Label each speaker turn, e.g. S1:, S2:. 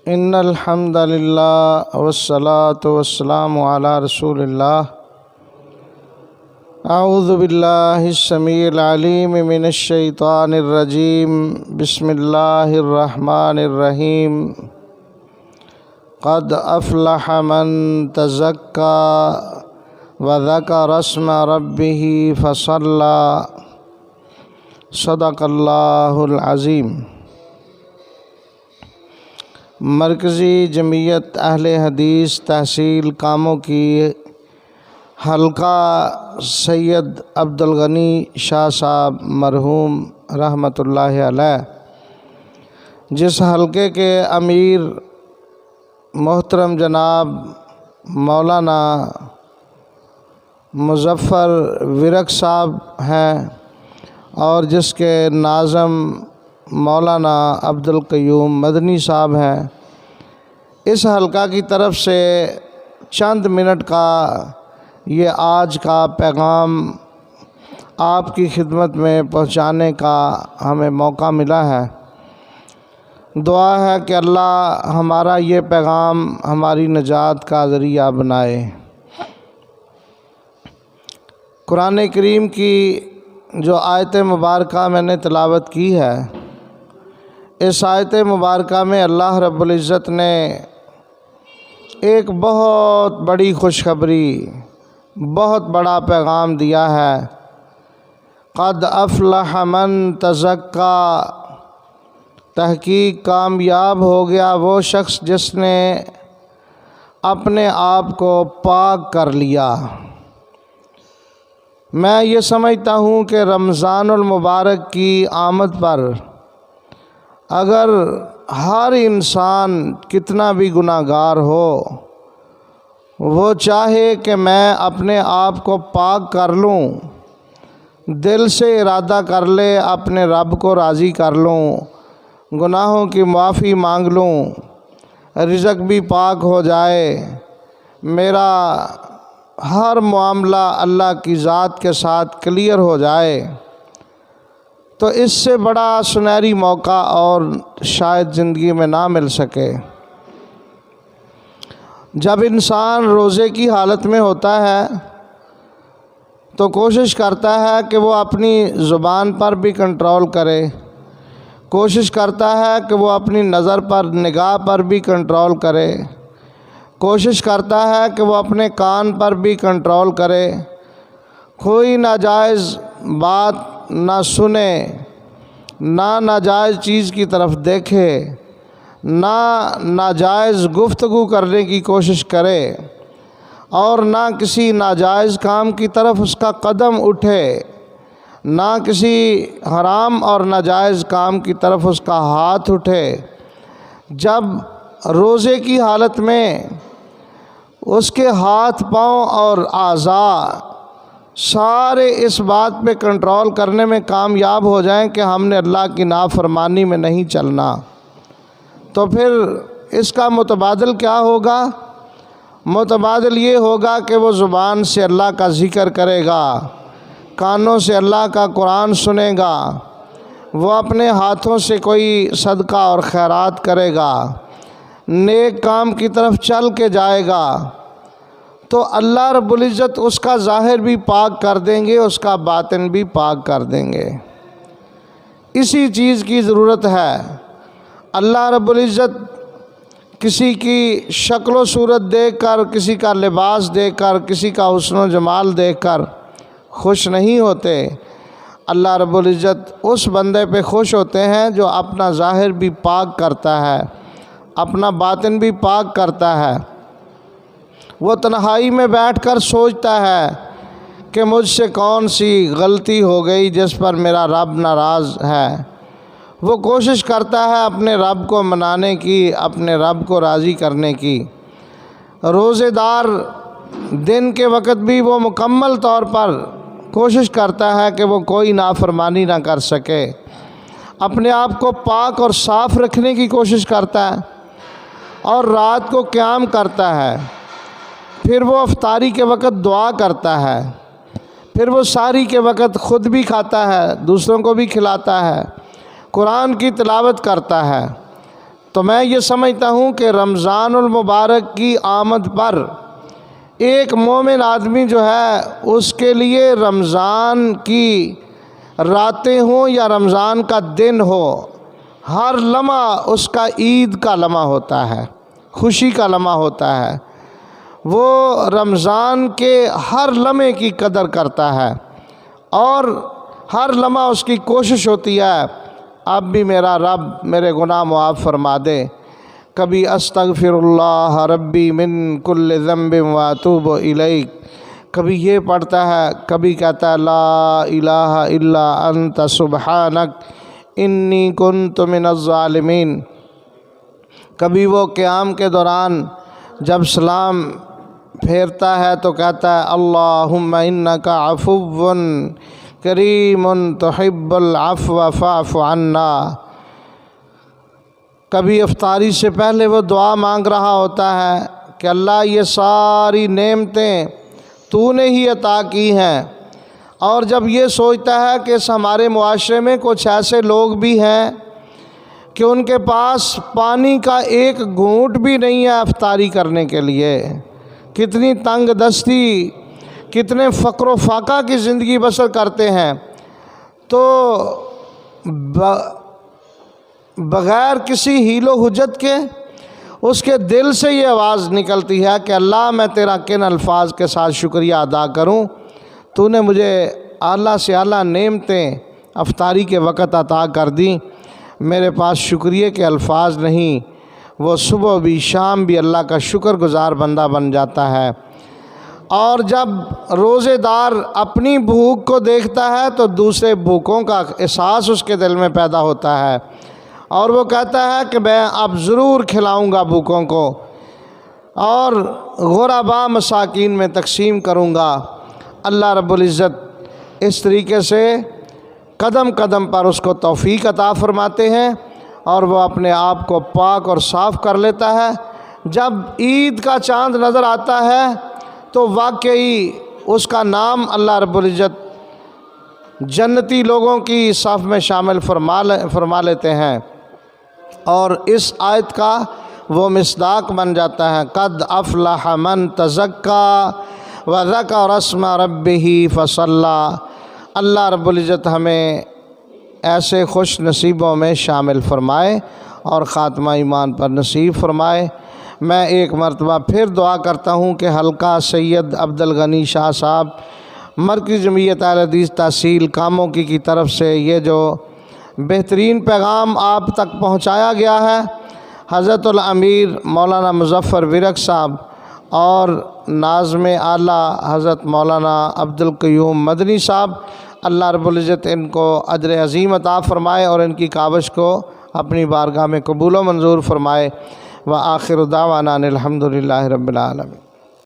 S1: ان الحمد للہ والصلاة والسلام علی رسول اللہ۔ اعوذ باللہ السمیع العلیم من الشیطان الرجیم، بسم اللہ الرحمن الرحیم۔ قد افلح من تزکا وذکر اسم ربہ فصلی، صدق اللہ العظیم۔ مرکزی جمعیت اہل حدیث تحصیل کاموں کی حلقہ سید عبدالغنی شاہ صاحب مرحوم رحمۃ اللہ علیہ، جس حلقے کے امیر محترم جناب مولانا مظفر ورک صاحب ہیں اور جس کے ناظم مولانا عبدالقیوم مدنی صاحب ہیں، اس حلقہ کی طرف سے چند منٹ کا یہ آج کا پیغام آپ کی خدمت میں پہنچانے کا ہمیں موقع ملا ہے۔ دعا ہے کہ اللہ ہمارا یہ پیغام ہماری نجات کا ذریعہ بنائے۔ قرآن کریم کی جو آیت مبارکہ میں نے تلاوت کی ہے، اس آیت مبارکہ میں اللہ رب العزت نے ایک بہت بڑی خوشخبری، بہت بڑا پیغام دیا ہے۔ قد افلح من تزکا، تحقیق کامیاب ہو گیا وہ شخص جس نے اپنے آپ کو پاک کر لیا۔ میں یہ سمجھتا ہوں کہ رمضان المبارک کی آمد پر اگر ہر انسان کتنا بھی گناہ گار ہو، وہ چاہے کہ میں اپنے آپ کو پاک کر لوں، دل سے ارادہ کر لے اپنے رب کو راضی کر لوں، گناہوں کی معافی مانگ لوں، رزق بھی پاک ہو جائے، میرا ہر معاملہ اللہ کی ذات کے ساتھ کلیئر ہو جائے، تو اس سے بڑا سنہری موقع اور شاید زندگی میں نہ مل سکے۔ جب انسان روزے کی حالت میں ہوتا ہے تو کوشش کرتا ہے کہ وہ اپنی زبان پر بھی کنٹرول کرے، کوشش کرتا ہے کہ وہ اپنی نظر پر، نگاہ پر بھی کنٹرول کرے، کوشش کرتا ہے کہ وہ اپنے کان پر بھی کنٹرول کرے، کوئی ناجائز بات نہ سنے، نہ ناجائز چیز کی طرف دیکھے، نہ ناجائز گفتگو کرنے کی کوشش کرے، اور نہ کسی ناجائز کام کی طرف اس کا قدم اٹھے، نہ کسی حرام اور ناجائز کام کی طرف اس کا ہاتھ اٹھے۔ جب روزے کی حالت میں اس کے ہاتھ پاؤں اور اعضاء سارے اس بات پہ کنٹرول کرنے میں کامیاب ہو جائیں کہ ہم نے اللہ کی نافرمانی میں نہیں چلنا، تو پھر اس کا متبادل کیا ہوگا؟ متبادل یہ ہوگا کہ وہ زبان سے اللہ کا ذکر کرے گا، کانوں سے اللہ کا قرآن سنے گا، وہ اپنے ہاتھوں سے کوئی صدقہ اور خیرات کرے گا، نیک کام کی طرف چل کے جائے گا، تو اللہ رب العزت اس کا ظاہر بھی پاک کر دیں گے، اس کا باطن بھی پاک کر دیں گے۔ اسی چیز کی ضرورت ہے۔ اللہ رب العزت کسی کی شکل و صورت دیکھ کر، کسی کا لباس دیکھ کر، کسی کا حسن و جمال دیکھ کر خوش نہیں ہوتے۔ اللہ رب العزت اس بندے پہ خوش ہوتے ہیں جو اپنا ظاہر بھی پاک کرتا ہے، اپنا باطن بھی پاک کرتا ہے۔ وہ تنہائی میں بیٹھ کر سوچتا ہے کہ مجھ سے کون سی غلطی ہو گئی جس پر میرا رب ناراض ہے۔ وہ کوشش کرتا ہے اپنے رب کو منانے کی، اپنے رب کو راضی کرنے کی۔ روزے دار دن کے وقت بھی وہ مکمل طور پر کوشش کرتا ہے کہ وہ کوئی نافرمانی نہ کر سکے، اپنے آپ کو پاک اور صاف رکھنے کی کوشش کرتا ہے، اور رات کو قیام کرتا ہے، پھر وہ افطاری کے وقت دعا کرتا ہے، پھر وہ سحری کے وقت خود بھی کھاتا ہے، دوسروں کو بھی کھلاتا ہے، قرآن کی تلاوت کرتا ہے، تو میں یہ سمجھتا ہوں کہ رمضان المبارک کی آمد پر ایک مومن آدمی جو ہے اس کے لیے رمضان کی راتیں ہوں یا رمضان کا دن ہو، ہر لمحہ اس کا عید کا لمحہ ہوتا ہے، خوشی کا لمحہ ہوتا ہے۔ وہ رمضان کے ہر لمحے کی قدر کرتا ہے اور ہر لمحہ اس کی کوشش ہوتی ہے اب بھی میرا رب میرے گناہ معاف فرما دے۔ کبھی استغفر اللہ ربی من کل ذنب واتوب الیک، کبھی یہ پڑھتا ہے، کبھی کہتا ہے لا الہ الا انت سبحانک انی کنت من الظالمین۔ کبھی وہ قیام کے دوران جب سلام پھیرتا ہے تو کہتا ہے اللہم انک عفو کریم تحب العفو فاعف عنا۔ کبھی افطاری سے پہلے وہ دعا مانگ رہا ہوتا ہے کہ اللہ یہ ساری نعمتیں تو نے ہی عطا کی ہیں، اور جب یہ سوچتا ہے کہ اس ہمارے معاشرے میں کچھ ایسے لوگ بھی ہیں کہ ان کے پاس پانی کا ایک گھونٹ بھی نہیں ہے افطاری کرنے کے لیے، کتنی تنگ دستی، کتنے فقر و فاقہ کی زندگی بسر کرتے ہیں، تو بغیر کسی حیل و حجت کے اس کے دل سے یہ آواز نکلتی ہے کہ اللہ میں تیرا کن الفاظ کے ساتھ شکریہ ادا کروں، تو نے مجھے اعلیٰ سے اعلیٰ نعمتیں افطاری کے وقت عطا کر دیں، میرے پاس شکریہ کے الفاظ نہیں۔ وہ صبح بھی شام بھی اللہ کا شکر گزار بندہ بن جاتا ہے۔ اور جب روزے دار اپنی بھوک کو دیکھتا ہے تو دوسرے بھوکوں کا احساس اس کے دل میں پیدا ہوتا ہے، اور وہ کہتا ہے کہ میں اب ضرور کھلاؤں گا بھوکوں کو اور غرباء مساکین میں تقسیم کروں گا۔ اللہ رب العزت اس طریقے سے قدم قدم پر اس کو توفیق عطا فرماتے ہیں اور وہ اپنے آپ کو پاک اور صاف کر لیتا ہے۔ جب عید کا چاند نظر آتا ہے تو واقعی اس کا نام اللہ رب العزت جنتی لوگوں کی صف میں شامل فرما لیتے ہیں، اور اس آیت کا وہ مصداق بن جاتا ہے قد افلح من تزکا وذکر اسم ربہ فصلی۔ اللہ رب العزت ہمیں ایسے خوش نصیبوں میں شامل فرمائے اور خاتمہ ایمان پر نصیب فرمائے۔ میں ایک مرتبہ پھر دعا کرتا ہوں کہ حلقہ سید عبدالغنی شاہ صاحب مرکزی جمعیت اہل حدیث تحصیل کاموں کی طرف سے یہ جو بہترین پیغام آپ تک پہنچایا گیا ہے، حضرت الامیر مولانا مظفر ورک صاحب اور ناظم اعلیٰ حضرت مولانا عبدالقیوم مدنی صاحب، اللہ رب العزت ان کو اجر عظیم عطا فرمائے اور ان کی کاوش کو اپنی بارگاہ میں قبول و منظور فرمائے۔ وآخر دعوانا الحمدللہ رب العالمین۔